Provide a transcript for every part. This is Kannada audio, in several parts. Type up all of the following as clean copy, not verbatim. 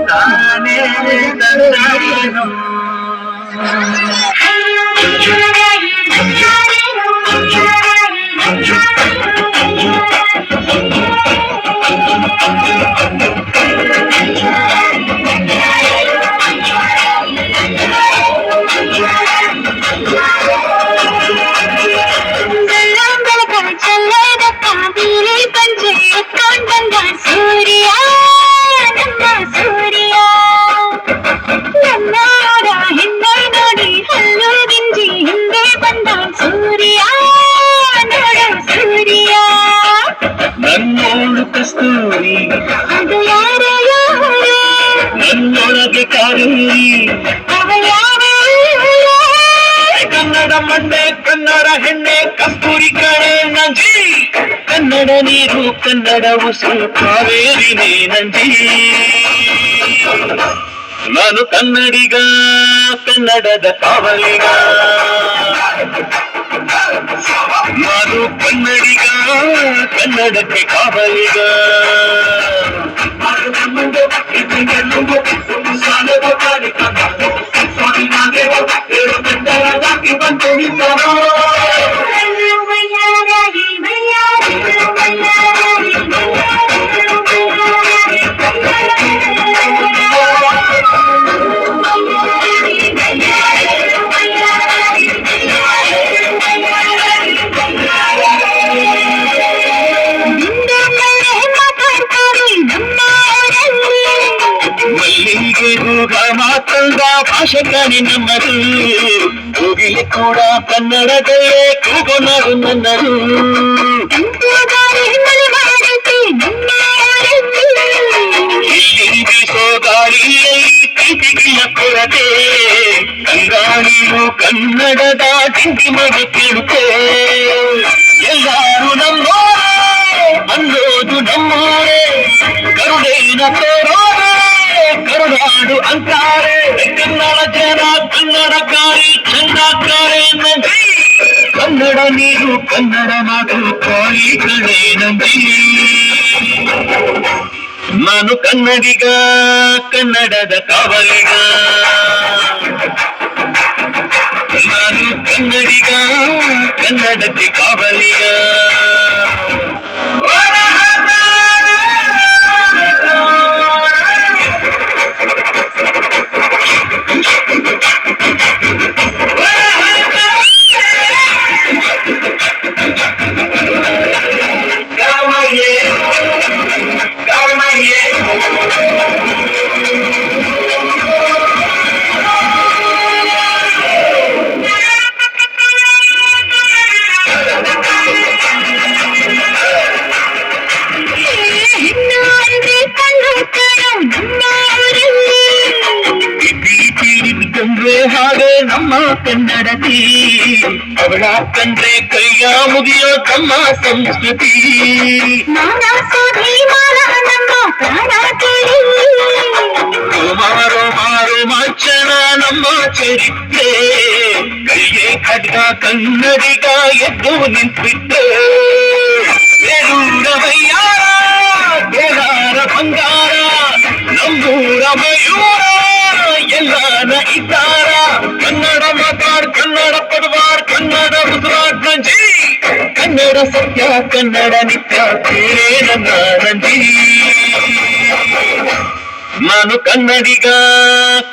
ತಾನೇ ತಂದಾನು ನನ್ನೋಳು ಕಸ್ತೂರಿ ಅದು ಯಾರ ನನ್ನೊಳಗೆ ಕಾರೂರಿ ಕನ್ನಡ ಮಣ್ಣೆ ಕನ್ನಡ ಹೆಣ್ಣೆ ಕಸ್ತೂರಿ ಕಣೆ ನಂಜಿ ಕನ್ನಡ ನೀರು ಕನ್ನಡ ಉಸಿರು ಕಾವೇರಿನೇ ನಂಜಿ ನಾನು ಕನ್ನಡಿಗ ಕನ್ನಡದ ಕಾವಲಿಗ ನಾನು ಕನ್ನಡಿಗ ಕನ್ನಡಕ್ಕೆ ಕಾವಲಿಗ ಮಾತಂದ ಭಾಷೆ ಕಾಣಿ ನಮ್ಮದು ಹೋಗಿಲಿ ಕೂಡ ಕನ್ನಡದಲ್ಲೇ ಕೂಗೋಣರು ನನ್ನದು ಇಲ್ಲಿ ಬೀಸೋ ಗಾಳಿಯಲ್ಲಿ ಪ್ರೀತಿಗಿಲ್ಲ ಕೊರತೆ ಕಂಗಾಳಿಯು ಕನ್ನಡದ ಡಿಂಗಿ ಮಾಡಿ ಕೇಳುತ್ತೆ ಎಲ್ಲಾರು ನಮ್ಮೋರೆ ಅನ್ನೋದು ನಮ್ಮೋರೆ ಕರುಣೆಯಿನ ತೋರೋರೆ ಕರುನಾಡು ಅಂತಾರೆ ಕನ್ನಡ ಜನ ಕನ್ನಡಕಾರಿ ಚಂದಕಾರೆ ನಂಜಿ ಕನ್ನಡ ನೀರು ಕನ್ನಡ ಮಾತು ಕಾಳಿ ಕಣೆ ನಂಜಿ ನಾನು ಕನ್ನಡಿಗ ಕನ್ನಡದ ಕಾವಲಿಗ ನಾನು ಕನ್ನಡಿಗ ಕನ್ನಡಕ್ಕೆ ಕಾವಲಿಗ ಹಾಗೆ ನಮ್ಮ ಕನ್ನಡತಿ ಅವಳ ಕಂಡ್ರೆ ಕೈಯ ಮುಗಿಯೋ ತಮ್ಮ ಸಂಸ್ಕೃತಿ ಮಾರೋ ಮಾರೋ ಮಾಚನ ನಮ್ಮ ಚರಿತ್ರೆ ಕೈಗೆ ಖಡ್ಗ ಕನ್ನಡಿಗ ಎದ್ದು ನಿಂತಿದ್ದೆ ಬೇರೂರವಯ್ಯಾರ ಬೇಲಾರ ಬಂಗಾರ ನಮ್ಮೂರ ಮಯೂರ ಎಲ್ಲಾನ ಇದ್ದಾರ ಕನ್ನಡ ಮಾತಾಡ್ ಕನ್ನಡ ಪದವಾರ್ ಕನ್ನಡ ಉಸಿರಾಡ್ ನಂಜಿ ಕನ್ನಡ ಸತ್ಯ ಕನ್ನಡ ನಿತ್ಯ ಬೇರೆ ನನ್ನ ನಂಜಿ ನಾನು ಕನ್ನಡಿಗ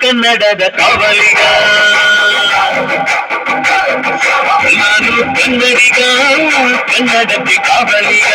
ಕನ್ನಡದ ಕಾವಲಿಗ ನಾನು ಕನ್ನಡಿಗ ಕನ್ನಡಕ್ಕೆ ಕಾವಲಿಗ